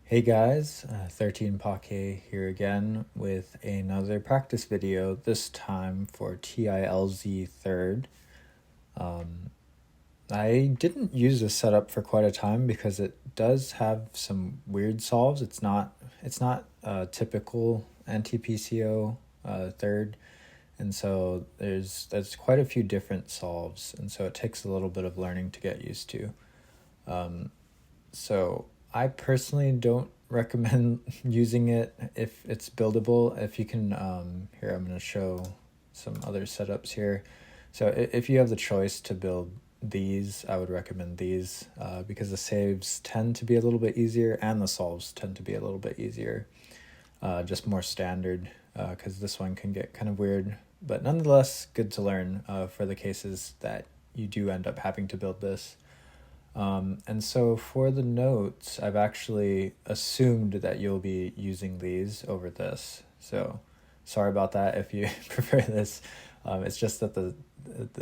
Hey guys, 13 Pake here again with another practice video, this time for T-ILZ third. I didn't use this setup for quite a time because it does have some weird solves. It's not typical anti-PCO third, and so there's quite a few different solves, and so it takes a little bit of learning to get used to. So I personally don't recommend using it if it's buildable. If you can, here I'm going to show some other setups here. So if you have the choice to build these, I would recommend these because the saves tend to be a little bit easier and the solves tend to be a little bit easier, just more standard because this one can get kind of weird, but nonetheless good to learn for the cases that you do end up having to build this. And so for the notes, I've actually assumed that you'll be using these over this. So sorry about that if you prefer this. It's just that the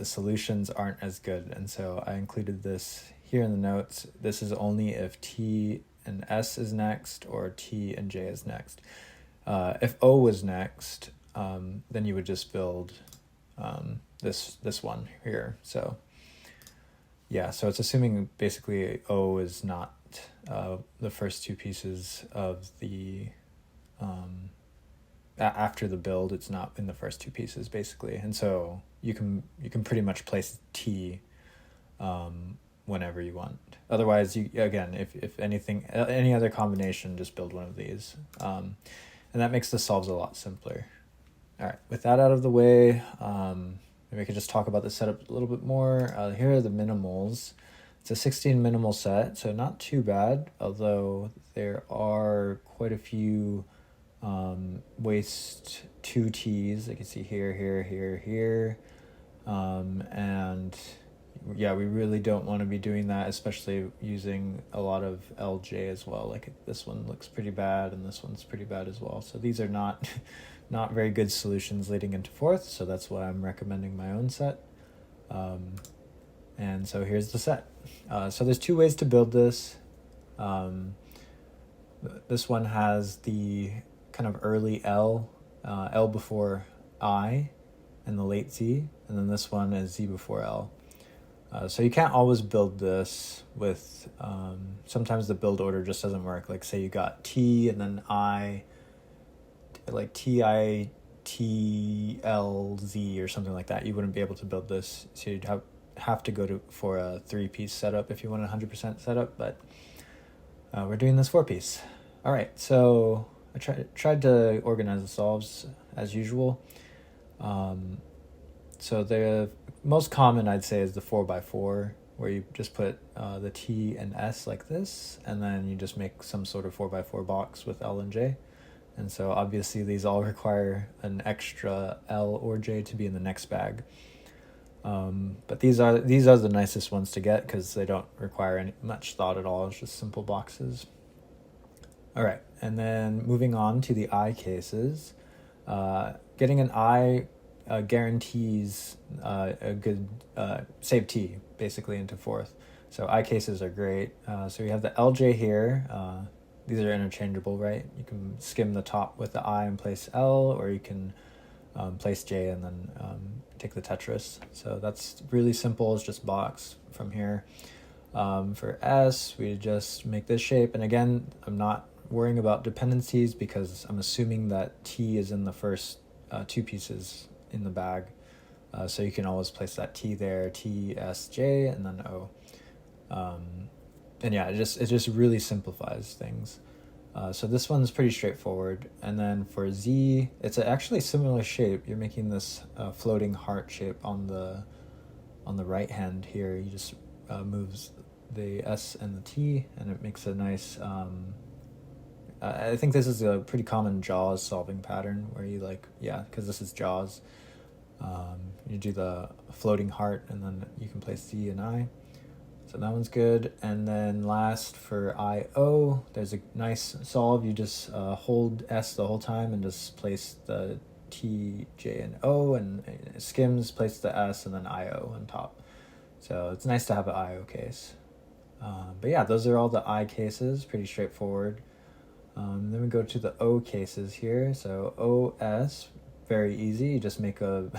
solutions aren't as good. And so I included this here in the notes. This is only if T and S is next or T and J is next. If O was next, then you would just build this one here. So yeah, so it's assuming basically O is not the first two pieces of the after the build. It's not in the first two pieces basically, and so you can pretty much place T whenever you want. Otherwise, you again, if anything, any other combination, just build one of these, and that makes the solves a lot simpler. All right, with that out of the way, maybe I could just talk about the setup a little bit more. Here are the minimals. It's a 16 minimal set, so not too bad, although there are quite a few waste 2 T's. You can see here, here. And yeah, we really don't want to be doing that, especially using a lot of LJ as well. Like this one looks pretty bad and this one's pretty bad as well. So these are not not very good solutions leading into fourth, so that's why I'm recommending my own set. And so here's the set. So there's two ways to build this. This one has the kind of early L, L before I, and the late Z, and then this one is Z before L. So you can't always build this with, sometimes the build order just doesn't work. Like say you got T and then I, like T-ILZ or something like that, you wouldn't be able to build this. So you'd have to go for a 3-piece setup if you want a 100% setup, but we're doing this 4-piece. All right, so I tried to organize the solves as usual. So the most common I'd say is the 4x4, where you just put the T and S like this, and then you just make some sort of 4x4 box with L and J. And so obviously these all require an extra L or J to be in the next bag. But these are the nicest ones to get because they don't require much thought at all. It's just simple boxes. All right, and then moving on to the I cases. Getting an I guarantees a good save T basically into fourth. So I cases are great. So we have the LJ here. These are interchangeable, right? You can skim the top with the I and place L, or you can place J and then take the Tetris. So that's really simple. It's just box from here. For S, we just make this shape. And again, I'm not worrying about dependencies because I'm assuming that T is in the first 2 pieces in the bag. So you can always place that T there, T, S, J, and then O. And yeah, it just really simplifies things. So this one's pretty straightforward. And then for Z, it's actually a similar shape. You're making this floating heart shape on the right hand here. You just moves the S and the T, and it makes a nice. I think this is a pretty common JAWS solving pattern where you because this is JAWS. You do the floating heart, and then you can place Z and I. So that one's good. And then last for IO, there's a nice solve. You just hold S the whole time and just place the T, J, and O, and skims, place the S, and then IO on top. So it's nice to have an IO case. But yeah, those are all the I cases, pretty straightforward. Then we go to the O cases here. So OS, very easy. You just make a,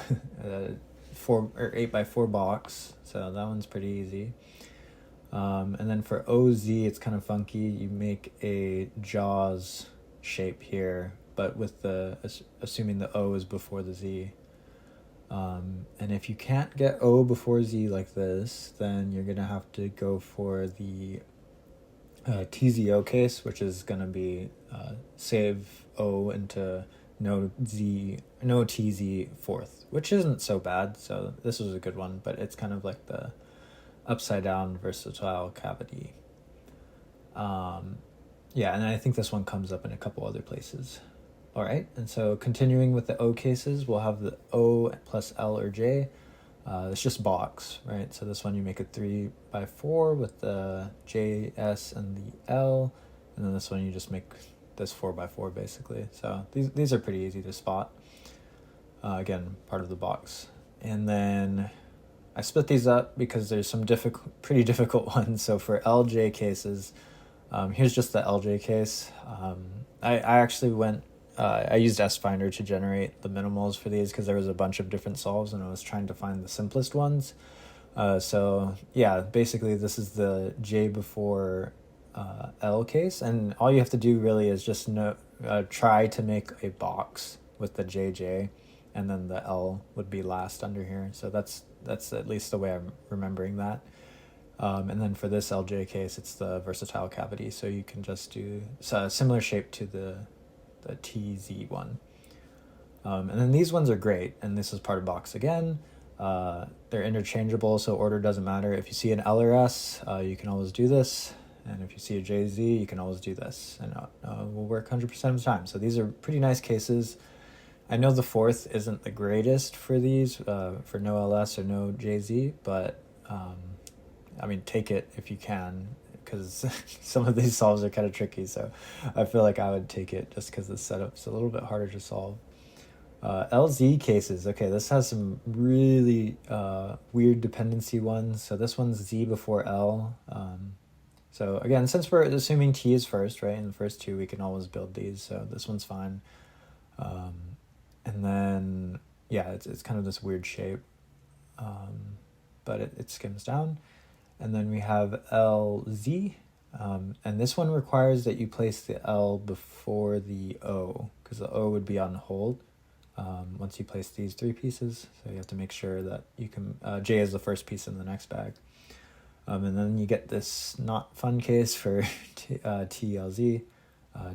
a 8x4 box. So that one's pretty easy. And then for OZ, it's kind of funky. You make a JAWS shape here, but with the assuming the O is before the Z. And if you can't get O before Z like this, then you're gonna have to go for the TZO case, which is gonna be save O into no TZ fourth, which isn't so bad. So this was a good one, but it's kind of like the upside down versatile cavity. Yeah, and I think this one comes up in a couple other places. All right, and so continuing with the O cases, we'll have the O plus L or J. It's just box, right? So this one you make a 3x4 with the J, S, and the L, and then this one you just make this 4x4 basically. So these are pretty easy to spot. Again, part of the box. And then I split these up because there's some pretty difficult ones. So for LJ cases, here's just the LJ case. I actually I used S-Finder to generate the minimals for these because there was a bunch of different solves and I was trying to find the simplest ones. So yeah, basically this is the J before L case, and all you have to do really is just try to make a box with the JJ, and then the L would be last under here. So that's at least the way I'm remembering that. And then for this LJ case, it's the versatile cavity, so you can just do a similar shape to the TZ one. And then these ones are great, and this is part of box again. They're interchangeable, so order doesn't matter. If you see an L or S, you can always do this, and if you see a JZ, you can always do this, and will work 100% of the time. So these are pretty nice cases. I know the fourth isn't the greatest for these, for no LS or no JZ, but I mean, take it if you can, because some of these solves are kind of tricky, so I feel like I would take it just because the setup's a little bit harder to solve. LZ cases, okay, this has some really weird dependency ones. So this one's Z before L. So again, since we're assuming T is first, right, in the first two, we can always build these, so this one's fine. And then, yeah, it's kind of this weird shape, but it skims down. And then we have LZ, and this one requires that you place the L before the O, because the O would be on hold once you place these three pieces. So you have to make sure that you can, J is the first piece in the next bag. And then you get this not fun case for T-ILZ,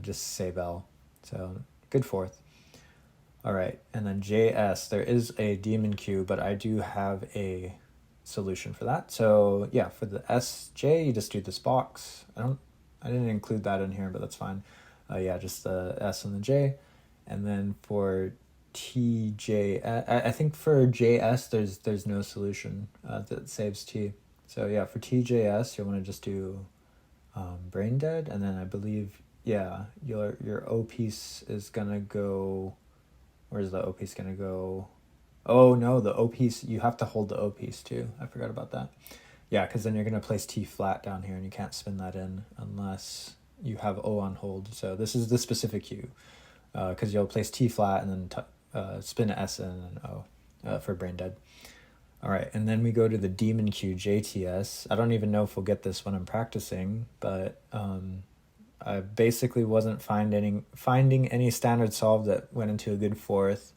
just save L. So good fourth. All right, and then JS, there is a daemon queue, but I do have a solution for that. So yeah, for the SJ, you just do this box. I didn't include that in here, but that's fine. Yeah, just the S and the J. And then for TJ, I think for JS, there's no solution that saves T. So yeah, for TJS, you'll want to just do brain dead, and then I believe, yeah, your O piece is gonna go. Where's the O piece gonna go? Oh no, the O piece, you have to hold the O piece too. I forgot about that. Yeah, because then you're gonna place T flat down here and you can't spin that in unless you have O on hold. So this is the specific cue, because you'll place T flat and then spin S in and O for brain dead. All right, and then we go to the daemon queue JTS. I don't even know if we'll get this when I'm practicing, but I basically wasn't finding any standard solve that went into a good fourth,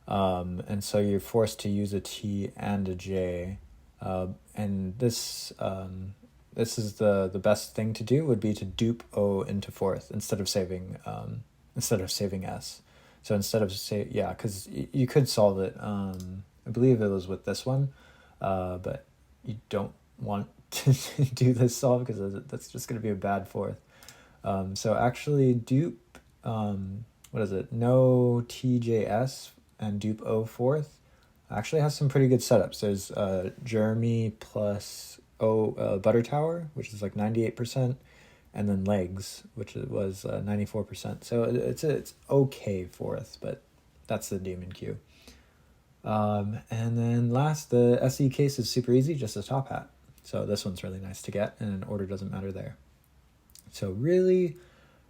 and so you're forced to use a T and a J, and this is the best thing to do would be to dupe O into fourth instead of saving S. So instead of because you could solve it. I believe it was with this one, but you don't want to do this solve because that's just going to be a bad fourth. So actually dupe, what is it? No TJS and dupe O fourth actually has some pretty good setups. There's Jeremy plus O Butter Tower, which is like 98%, and then legs, which was 94%. So it's okay fourth, but that's the daemon queue. And then last, the SE case is super easy, just a top hat. So this one's really nice to get, and order doesn't matter there. So really,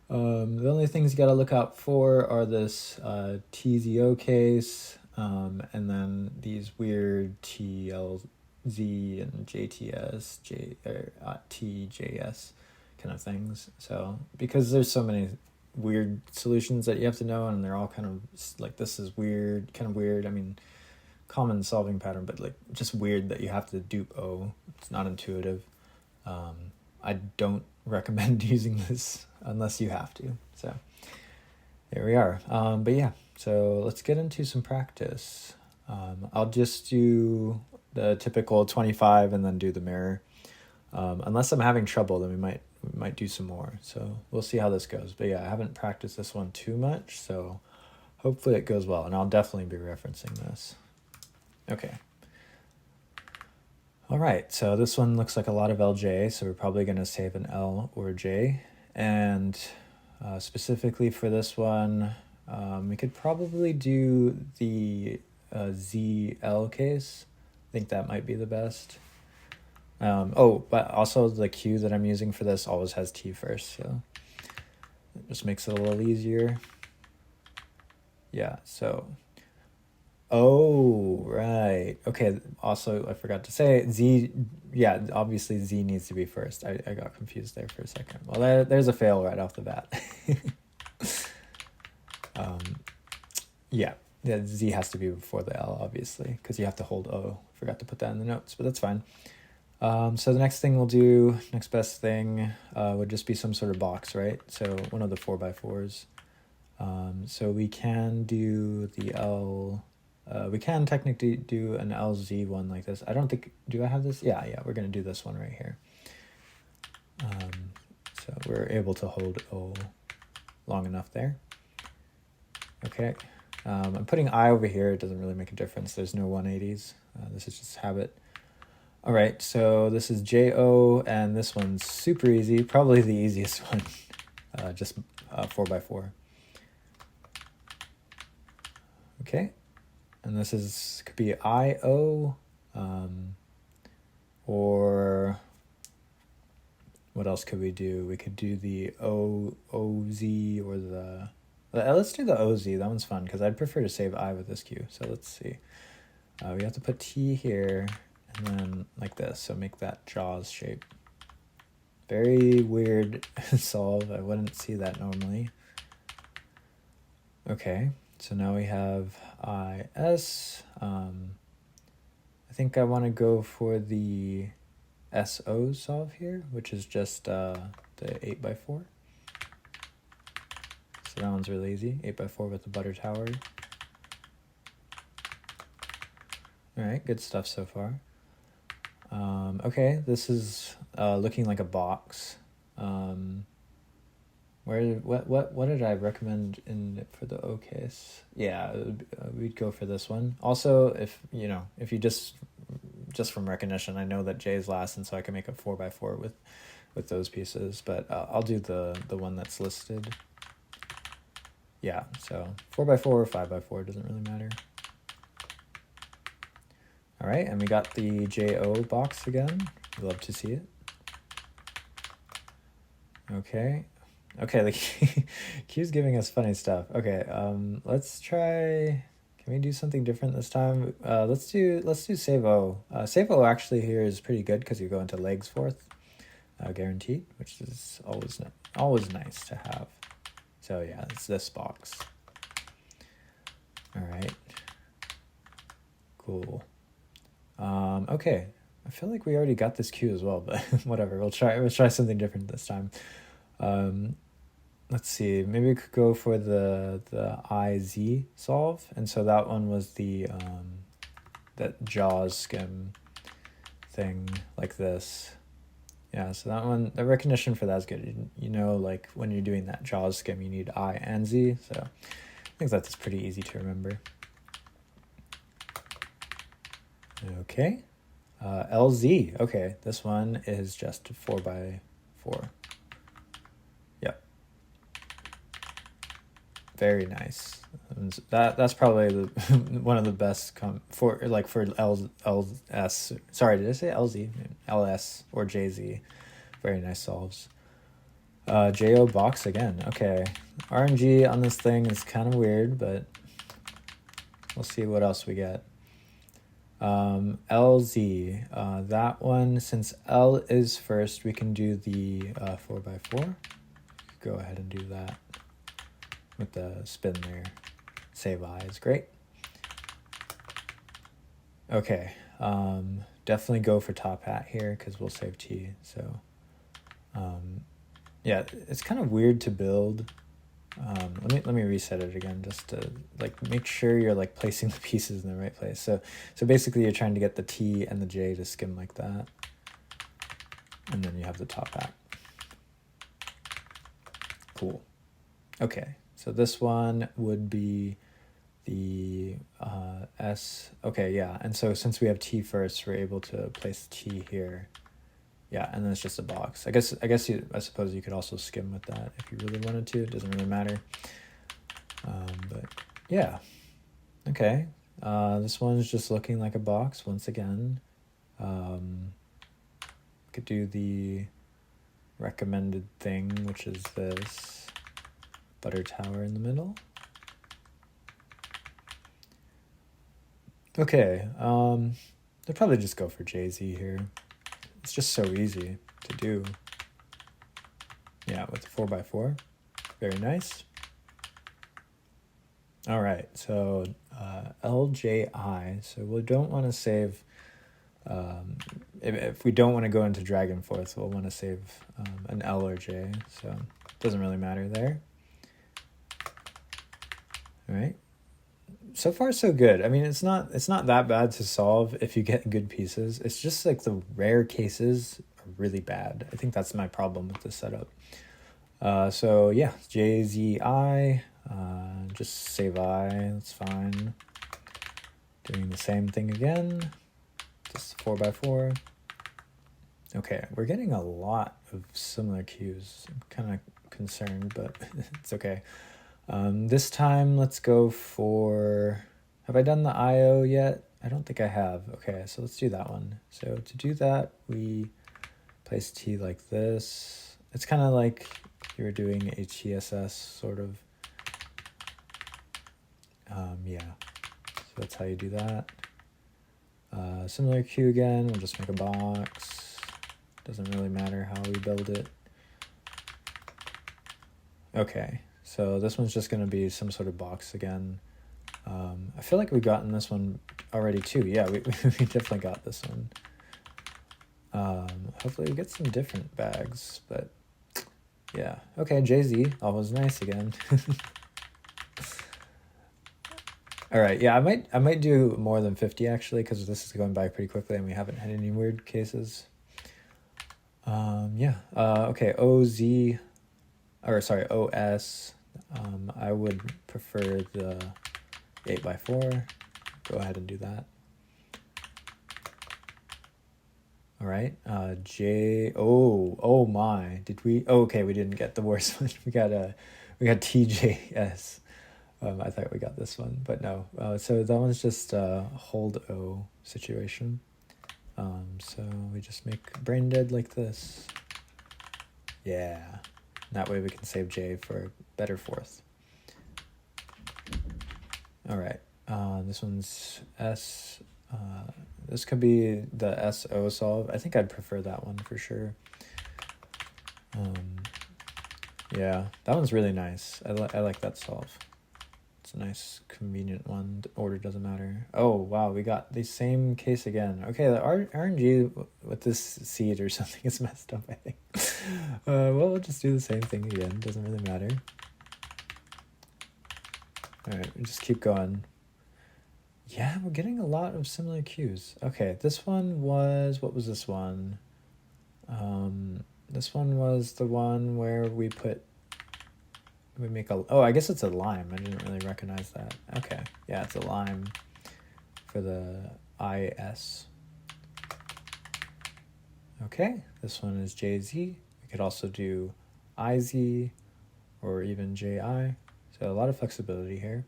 The only things you got to look out for are this TZO case, and then these weird TLZ and JTS, TJS kind of things. So because there's so many weird solutions that you have to know, and they're all kind of like, this is weird, kind of weird. I mean, common solving pattern, but like just weird that you have to dupe O. It's not intuitive. I don't recommend using this unless you have to. So there we are. But yeah, so let's get into some practice. I'll just do the typical 25 and then do the mirror. Unless I'm having trouble, then we might do some more. So we'll see how this goes. But yeah, I haven't practiced this one too much, so hopefully it goes well, and I'll definitely be referencing this. Okay. All right, so this one looks like a lot of LJ, so we're probably going to save an L or J. And specifically for this one, we could probably do the ZL case. I think that might be the best. But also the Q that I'm using for this always has T first, so it just makes it a little easier. Yeah, so... Oh, right. Okay, also, I forgot to say, Z, yeah, obviously Z needs to be first. I got confused there for a second. Well, there's a fail right off the bat. Yeah, Z has to be before the L, obviously, because you have to hold O. Forgot to put that in the notes, but that's fine. So the next thing we'll do, next best thing, would just be some sort of box, right? So one of the 4x4s. So we can do the L... we can technically do an LZ one like this. I don't think... Do I have this? Yeah, we're going to do this one right here. So we're able to hold O long enough there. Okay. I'm putting I over here. It doesn't really make a difference. There's no 180s. This is just habit. All right, so this is JO, and this one's super easy. Probably the easiest one. Just 4x4. Okay. And this could be IO, or what else could we do? We could do the OZ or the... Let's do the OZ. That one's fun because I'd prefer to save I with this Q. So let's see. We have to put T here and then like this. So make that JAWS shape. Very weird solve. I wouldn't see that normally. Okay. So now we have IS. I think I want to go for the SO solve here, which is just the 8x4. So that one's really easy. 8x4 with the butter tower. All right, good stuff so far. Okay, this is looking like a box. What did I recommend for the O case? Yeah, we'd go for this one. Also, if you just from recognition, I know that J is last, and so I can make a 4x4 with those pieces. But I'll do the one that's listed. Yeah, so 4x4 or 5x4 doesn't really matter. All right, and we got the JO box again. Love to see it. Okay, the Q's giving us funny stuff. Okay, let's try. Can we do something different this time? Let's do save O. Save O actually here is pretty good because you go into legs fourth, guaranteed, which is always nice to have. So yeah, it's this box. All right. Cool. Okay. I feel like we already got this Q as well, but whatever. We'll try something different this time. Let's see. Maybe we could go for the IZ solve, and so that one was the that JAWS skim thing like this. Yeah, so that one, the recognition for that is good. Like when you're doing that JAWS skim, you need I and Z. So I think that's pretty easy to remember. Okay. LZ. Okay, this one is just 4x4. Yep. Very nice. That's probably one of the best for LS. Sorry, did I say LZ? LS or JZ. Very nice solves. JO box again. Okay. RNG on this thing is kind of weird, but we'll see what else we get. LZ. That one, since L is first, we can do the 4x4. Go ahead and do that with the spin there. Save I is great. Okay. Definitely go for top hat here because we'll save T. So yeah, it's kind of weird to build. Let me reset it again just to like make sure you're like placing the pieces in the right place. So basically you're trying to get the T and the J to skim like that, and then you have the top hat. Cool. Okay, so this one would be the S. Okay, yeah, and so since we have T first, we're able to place T here. Yeah, and then it's just a box. I suppose you could also skim with that if you really wanted to. It doesn't really matter. But yeah, okay. This one's just looking like a box once again. Could do the recommended thing, which is this butter tower in the middle. Okay, they'll probably just go for Jay-Z here. It's just so easy to do. Yeah, with the 4x4. Very nice. All right, so LJI. So we don't want to save, if we don't want to go into Dragon Force, we'll want to save an L or J. So it doesn't really matter there. All right. So far, so good. I mean, it's not that bad to solve if you get good pieces. It's just like the rare cases are really bad. I think that's my problem with this setup. So yeah, JZI, just save I, that's fine. Doing the same thing again, just 4x4. Okay, we're getting a lot of similar cues. I'm kind of concerned, but it's okay. This time, let's go for, have I done the IO yet? I don't think I have. Okay, so let's do that one. So to do that, we place T like this. It's kind of like you're doing a TSS sort of. Yeah, so that's how you do that. Similar cue again, we'll just make a box. Doesn't really matter how we build it. Okay. So this one's just going to be some sort of box again. I feel like we've gotten this one already too. Yeah, we definitely got this one. Hopefully we get some different bags, but yeah. Okay, Jay-Z, always nice again. All right, yeah, I might do more than 50 actually, because this is going by pretty quickly and we haven't had any weird cases. Yeah. Okay, OS. I would prefer the 8x4. Go ahead and do that. All right. J. Oh my. Did we? Oh, okay. We didn't get the worst one. We got TJS. I thought we got this one, but no. So that one's just a hold O situation. So we just make brain dead like this. Yeah. That way we can save J for better fourth. All right. This one's S. This could be the SO solve. I think I'd prefer that one for sure. Yeah, that one's really nice. I like that solve. It's a nice, convenient one. The order doesn't matter. Oh, wow, we got the same case again. Okay, the RNG with this seed or something is messed up, I think. Well, we'll just do the same thing again. Doesn't really matter. All right, we just keep going. Yeah, we're getting a lot of similar cues. Okay, this one was, what was this one? This one was the one where we make a, oh, I guess it's a lime. I didn't really recognize that. Okay, yeah, it's a lime for the IS. Okay, this one is JZ. We could also do IZ or even JI. So a lot of flexibility here.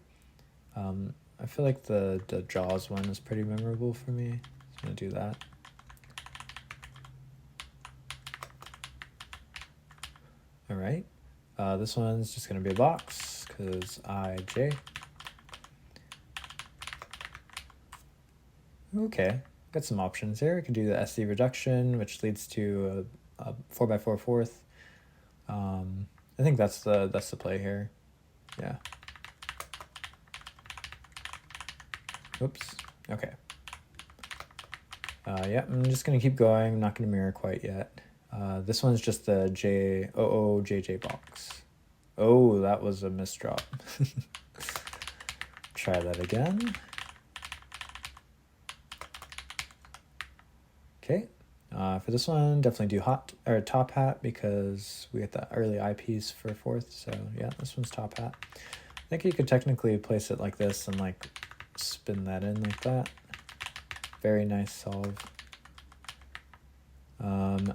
I feel like the Jaws one is pretty memorable for me. I'm gonna do that. All right. This one's just going to be a box because IJ. Okay, got some options here. We can do the SC reduction, which leads to a 4x4 fourth. I think that's the play here. Yeah. Oops. Okay. Yeah, I'm just gonna keep going. I'm not gonna mirror quite yet. This one's just the JJ box. Oh, that was a misdrop. Try that again. Okay. For this one, definitely do top hat because we get that early eyepiece for fourth. So yeah, this one's top hat. I think you could technically place it like this and like spin that in like that. Very nice solve.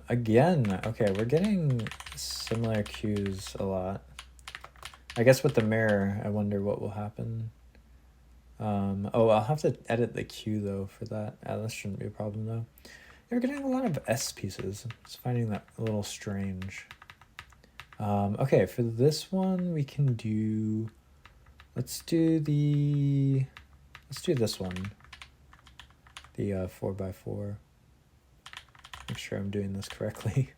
Again, okay, we're getting similar cues a lot. I guess with the mirror, I wonder what will happen. Oh, I'll have to edit the cue though for that. That shouldn't be a problem though. We're getting a lot of S pieces. I'm just finding that a little strange. Okay, for this one, we can do... Let's do this one. The 4x4. Make sure I'm doing this correctly.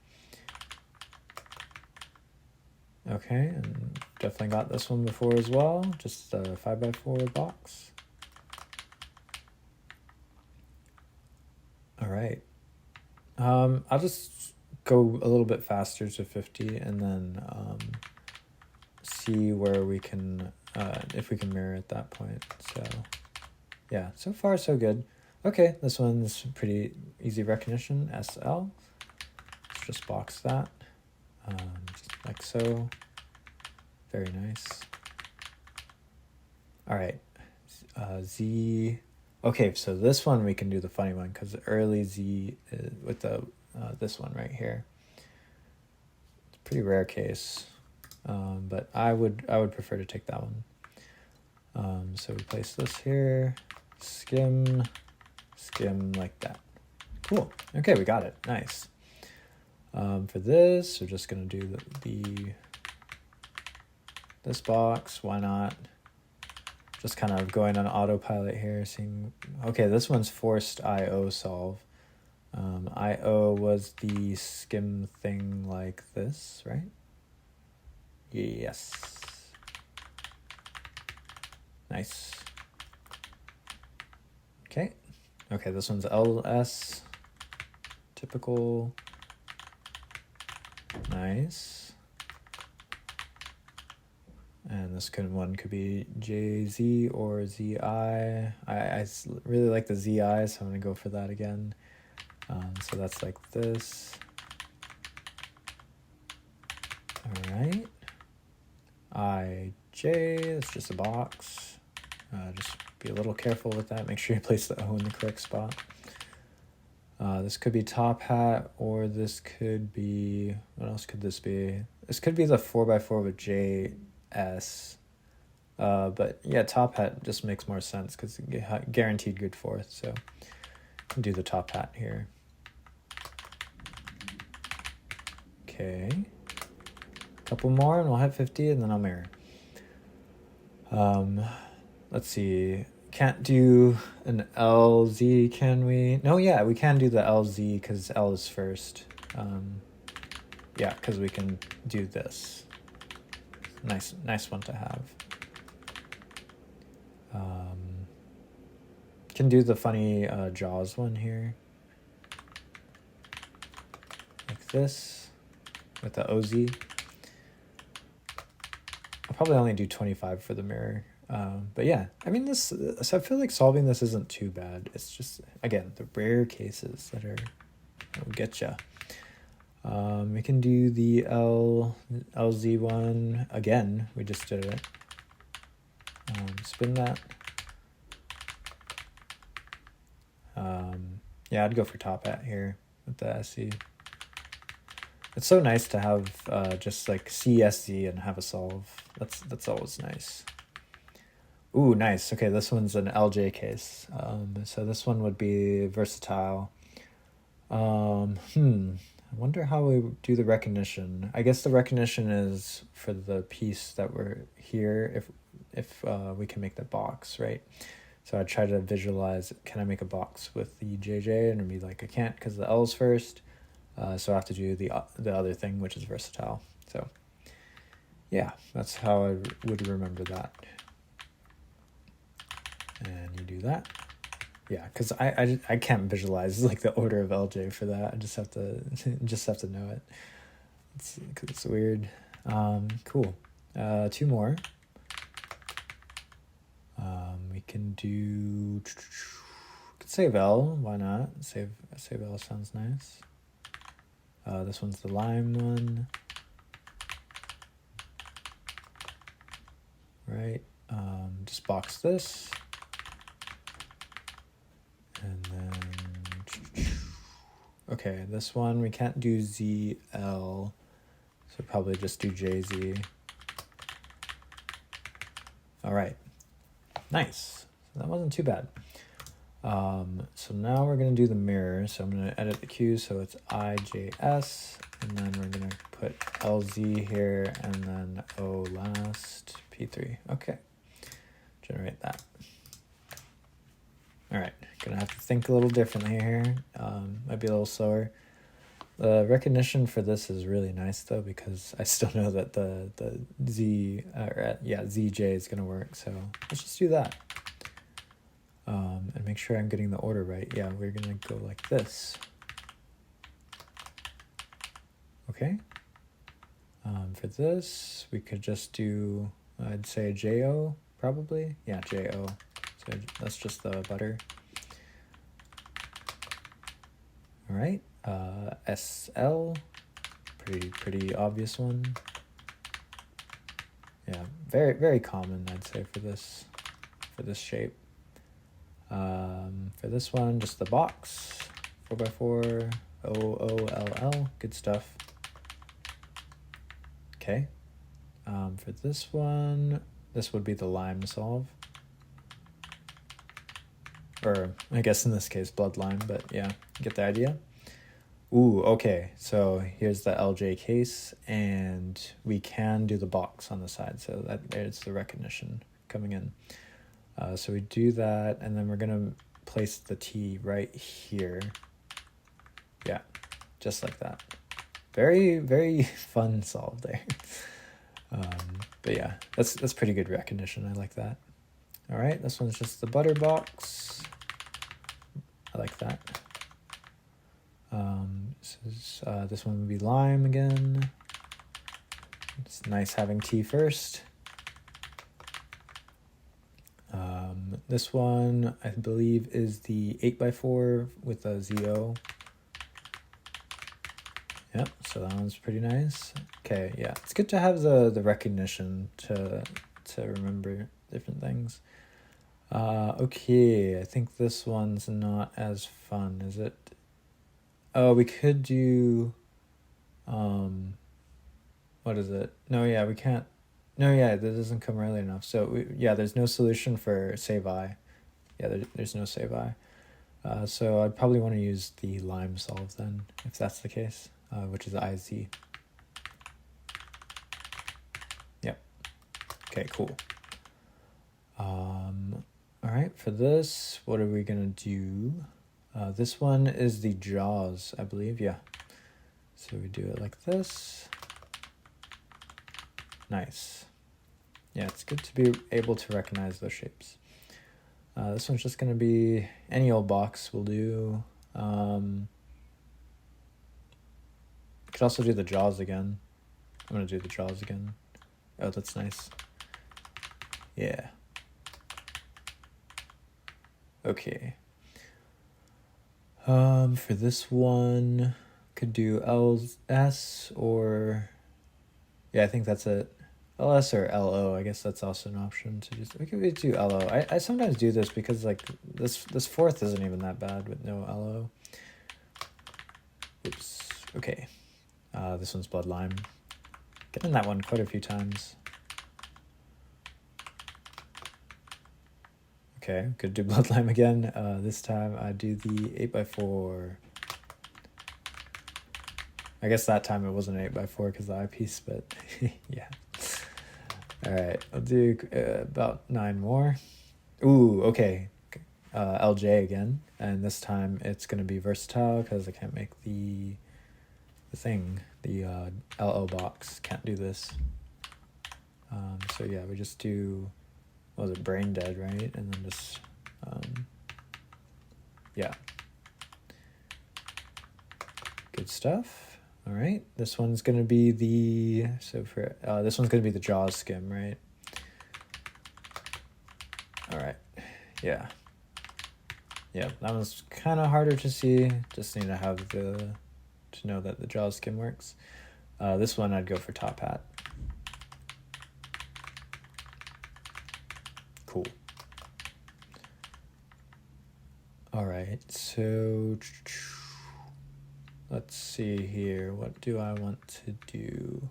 Okay, and definitely got this one before as well. Just a 5x4 box. All right. I'll just go a little bit faster to 50 and then see where we can, if we can mirror at that point. So yeah, so far so good. Okay, this one's pretty easy recognition, SL. Let's just box that, just like so. Very nice. All right, Z. Okay, so this one we can do the funny one because early Z is with the this one right here. It's a pretty rare case, but I would prefer to take that one. So we place this here, skim like that. Cool. Okay, we got it. Nice. For this, we're just gonna do this box. Why not? Just kind of going on autopilot here, seeing, okay, this one's forced IO solve. IO was the skim thing like this, right? Yes. Nice. Okay. Okay, this one's LS. Typical. Nice. And this one could be JZ or ZI. I really like the ZI, so I'm going to go for that again. So that's like this. All right. IJ, it's just a box. Just be a little careful with that. Make sure you place the O in the correct spot. This could be top hat, or this could be, what else could this be? This could be the 4x4 with JS. But yeah, top hat just makes more sense because guaranteed good fourth. So I can do the top hat here. Okay. A couple more and we'll hit 50 and then I'll mirror. Let's see. Can't do an LZ, can we? No, yeah, we can do the LZ because L is first. Yeah, because we can do this. Nice one to have. Can do the funny Jaws one here. Like this with the OZ. I'll probably only do 25 for the mirror. But yeah, I mean, so I feel like solving this isn't too bad. It's just, again, the rare cases that will get ya. We can do the LZ one again. We just did it. Spin that. Yeah, I'd go for top hat here with the SC. It's so nice to have just like CSZ and have a solve. That's always nice. Ooh, nice. Okay, this one's an LJ case. So this one would be versatile. I wonder how we do the recognition. I guess the recognition is for the piece that we're here, if we can make the box, right? So I try to visualize, can I make a box with the JJ? And it'd be like, I can't because the L's first. So I have to do the other thing, which is versatile. So yeah, that's how I would remember that. And you do that. Yeah, because I can't visualize like the order of LJ for that. I just have to know it. Because it's weird. Cool. 2 more. We can do. Could save L. Why not? Save L sounds nice. This one's the lime one. Right. Just box this. And then, okay, this one, we can't do ZL, so probably just do JZ. All right, nice. So that wasn't too bad. So now we're gonna do the mirror. So I'm gonna edit the Q so it's IJS, and then we're gonna put LZ here, and then O last, P3. Okay, generate that. All right, gonna have to think a little differently here. Might be a little slower. The recognition for this is really nice though, because I still know that the ZJ is gonna work. So let's just do that. And make sure I'm getting the order right. Yeah, we're gonna go like this. Okay. For this, we could just do, I'd say JO probably. Yeah, JO. So that's just the butter. All right, SL, pretty obvious one. Yeah, very common, I'd say, for this shape. For this one, just the box, 4x4, OOLL, good stuff. Okay. For this one, this would be the lime solve. Or I guess in this case, blood lime, but yeah, get the idea. Ooh, okay, so here's the LJ case, and we can do the box on the side, so that there's the recognition coming in. So we do that, and then we're gonna place the T right here. Yeah, just like that. Very fun solve there. But yeah, that's pretty good recognition. I like that. All right, this one's just the butter box. I like that. This one would be lime again. It's nice having T first. This one, I believe, is the 8x4 with a ZO. Yep, so that one's pretty nice. Okay, yeah, it's good to have the recognition to remember different things. Okay, I think this one's not as fun, is it? Oh, we could do, what is it? No, yeah, we can't. No, yeah, that doesn't come early enough. So, yeah, there's no solution for save I. Yeah, there's no save I. So I'd probably want to use the lime solve then, if that's the case, which is IZ. Yep. Okay, cool. All right, for this, what are we gonna do? This one is the jaws, I believe, yeah. So we do it like this. Nice. Yeah, it's good to be able to recognize those shapes. This one's just gonna be any old box will do. Could also do the jaws again. I'm gonna do the jaws again. Oh, that's nice. Yeah. Okay. For this one, could do LS or, yeah, I think that's it. LS or LO, I guess that's also an option to just, we could do LO. I sometimes do this because like this fourth isn't even that bad with no LO. Oops, okay. This one's blood lime. Getting that one quite a few times. Okay, could do blood lime again. This time I do the 8x4. I guess that time it wasn't 8x4 because the eyepiece, but yeah. All right, I'll do about 9 more. Ooh, okay. LJ again, and this time it's gonna be versatile because I can't make the thing, the LO box. Can't do this. So yeah, we just do, what was it, brain dead, right? And then just yeah, good stuff. All right, this one's gonna be the, so for this one's gonna be the jaws skim, right? All right, yeah, that was kind of harder to see. Just need to have to know that the jaws skim works. This one I'd go for top hat. Cool. All right, so let's see here. What do I want to do?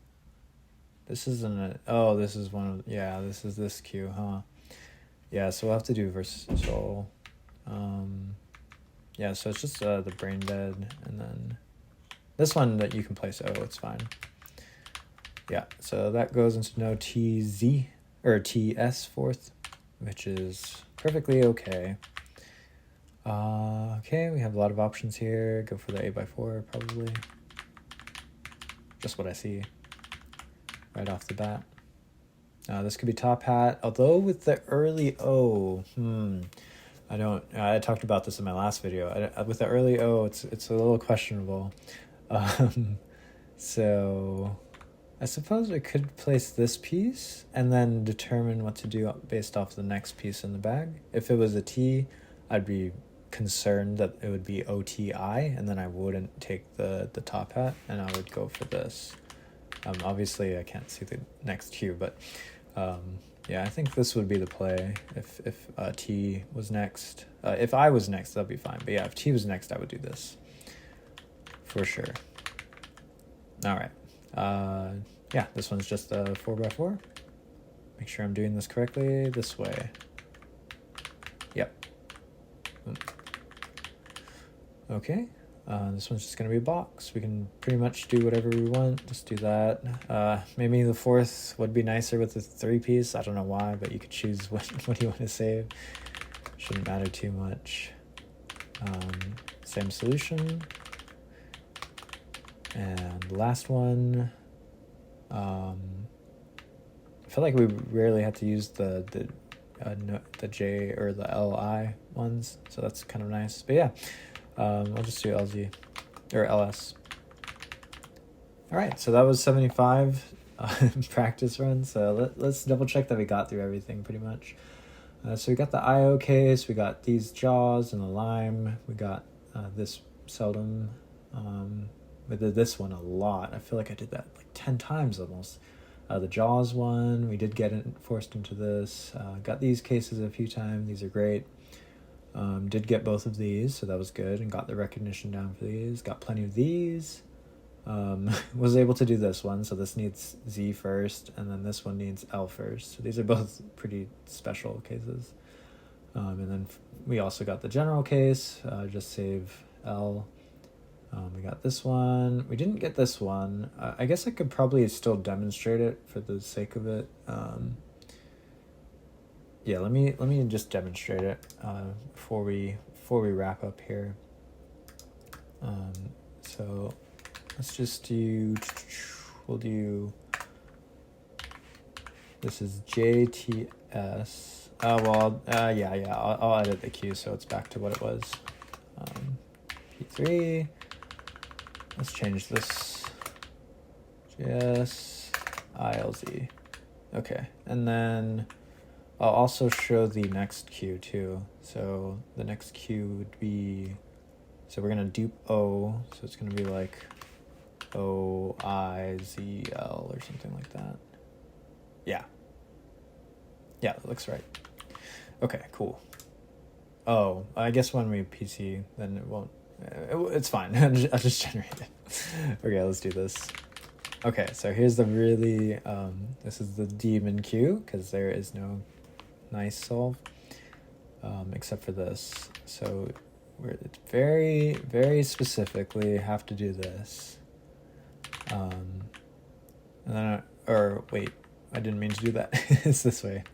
This isn't a, oh, this is one of, yeah, this is this cue, huh? Yeah, so we'll have to do versatile. Yeah, so it's just the brain dead, and then this one that you can place O, it's fine. Yeah, so that goes into no TZ, or TS fourth, which is perfectly okay. Okay, we have a lot of options here. Go for the 8x4 probably. Just what I see right off the bat. This could be top hat, although with the early O, I talked about this in my last video. With the early O, it's a little questionable. So I suppose I could place this piece and then determine what to do based off the next piece in the bag. If it was a T, I'd be concerned that it would be OTI, and then I wouldn't take the top hat, and I would go for this. Obviously I can't see the next cue, but yeah, I think this would be the play if T was next. If I was next, that'd be fine. But yeah, if T was next, I would do this for sure. All right. Yeah, this one's just a 4x4. Make sure I'm doing this correctly. This way. Yep. Okay. This one's just going to be a box. We can pretty much do whatever we want. Just do that. Maybe the fourth would be nicer with the 3-piece. I don't know why, but you could choose what you want to save. Shouldn't matter too much. Same solution. And last one. I feel like we rarely have to use the J or the LI ones, so that's kind of nice. But yeah. I'll just do LZ or LS. All right, so that was 75 practice run. So let's double check that we got through everything pretty much. So we got the IO case, we got these jaws and the lime, we got this seldom. We did this one a lot. I feel like I did that like 10 times almost. The jaws one, we did get forced into this. Got these cases a few times. These are great. Did get both of these, so that was good, and got the recognition down for these. Got plenty of these. Was able to do this one, so this needs Z first, and then this one needs L first. So these are both pretty special cases. And then we also got the general case, just save L. We got this one. We didn't get this one. I guess I could probably still demonstrate it for the sake of it. Yeah, let me just demonstrate it before we wrap up here. So let's just do, we'll do, this is JTS. Well, yeah, I'll edit the cue so it's back to what it was. P3. Let's change this. T-ILZ. Okay, and then I'll also show the next cue too. So the next cue would be, so we're gonna dupe O, so it's gonna be like OIZL or something like that. Yeah, that looks right. Okay, cool. Oh, I guess when we PC, then it won't. It's fine. I'll just generate it. Okay, let's do this. Okay, so here's the really, this is the demon cue, because there is no nice solve, except for this. So it's very, very specifically have to do this. And then, or wait, I didn't mean to do that. It's this way.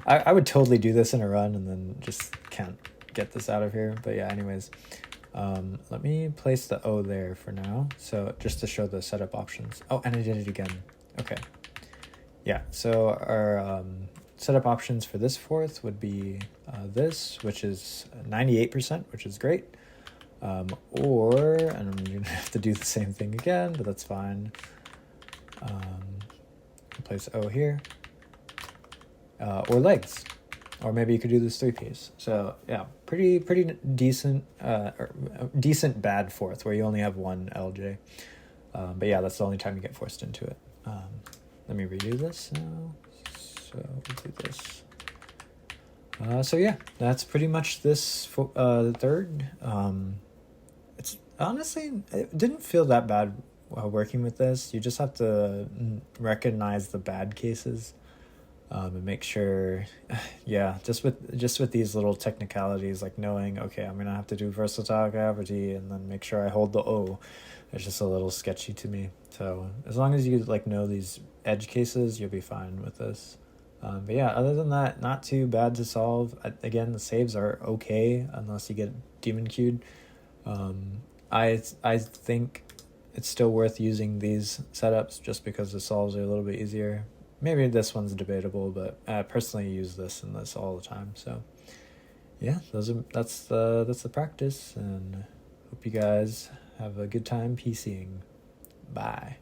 I would totally do this in a run and then just can't get this out of here. But yeah, anyways, let me place the O there for now. So just to show the setup options. Oh, and I did it again. Okay. Yeah, so our setup options for this fourth would be this, which is 98%, which is great. Or, and I'm going to have to do the same thing again, but that's fine. Place O here. Or legs. Or maybe you could do this 3-piece. So yeah, pretty decent, or decent bad fourth where you only have one LJ. But yeah, that's the only time you get forced into it. Let me redo this now. So we'll do this. So yeah, that's pretty much this for the third. It's honestly, it didn't feel that bad working with this. You just have to recognize the bad cases. And make sure, yeah, just with these little technicalities, like knowing, okay, I'm gonna have to do versatile gravity and then make sure I hold the O. It's just a little sketchy to me. So as long as you like know these edge cases, you'll be fine with this. But yeah, other than that, not too bad to solve. Again, the saves are okay unless you get demon queued. I think it's still worth using these setups just because the solves are a little bit easier. Maybe this one's debatable, but I personally use this and this all the time. So yeah, that's the practice, and hope you guys have a good time PCing. Bye.